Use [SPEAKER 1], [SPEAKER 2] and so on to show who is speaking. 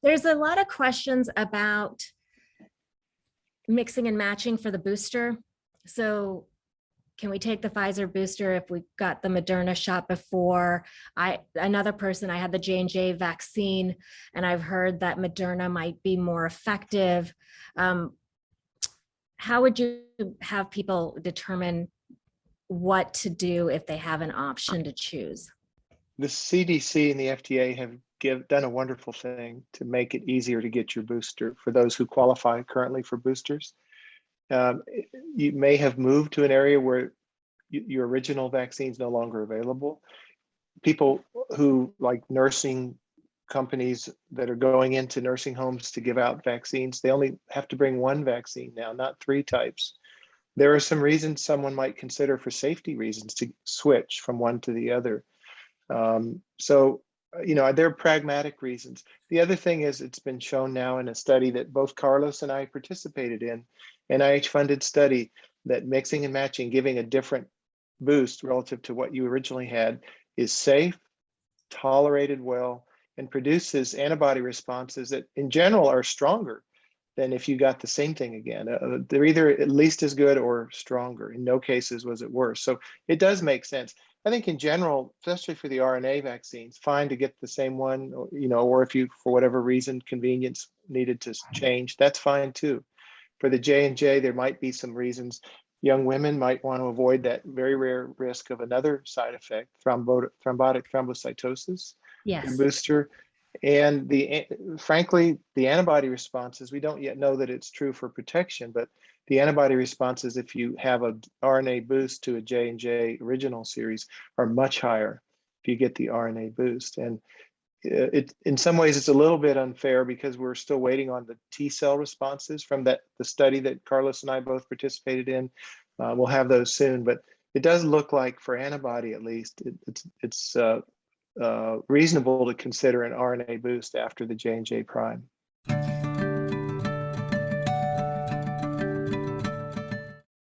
[SPEAKER 1] There's a lot of questions about mixing and matching for the booster. So can we take the Pfizer booster if we got the Moderna shot before? Another person, I had the J&J vaccine, and I've heard that Moderna might be more effective. How would you have people determine what to do if they have an option to choose?
[SPEAKER 2] The CDC and the FDA have done a wonderful thing to make it easier to get your booster for those who qualify currently for boosters. You may have moved to an area where your original vaccine is no longer available. People who, like nursing companies that are going into nursing homes to give out vaccines, they only have to bring one vaccine now, not 3 types. There are some reasons someone might consider for safety reasons to switch from one to the other. There are pragmatic reasons. The other thing is, it's been shown now in a study that both Carlos and I participated in, NIH-funded study, that mixing and matching, giving a different boost relative to what you originally had, is safe, tolerated well, and produces antibody responses that in general are stronger than if you got the same thing again. They're either at least as good or stronger. In no cases was it worse. So it does make sense. I think in general, especially for the RNA vaccines, fine to get the same one, or if you, for whatever reason, convenience needed to change, that's fine too. For the J&J, there might be some reasons. Young women might want to avoid that very rare risk of another side effect, thrombotic thrombocytosis,
[SPEAKER 1] Yes.
[SPEAKER 2] booster. And frankly, the antibody responses, we don't yet know that it's true for protection, but the antibody responses, if you have a RNA boost to a J&J original series, are much higher if you get the RNA boost. And in some ways, it's a little bit unfair because we're still waiting on the T cell responses from the study that Carlos and I both participated in. We'll have those soon, but it does look like for antibody, at least, it's reasonable to consider an RNA boost after the J&J prime.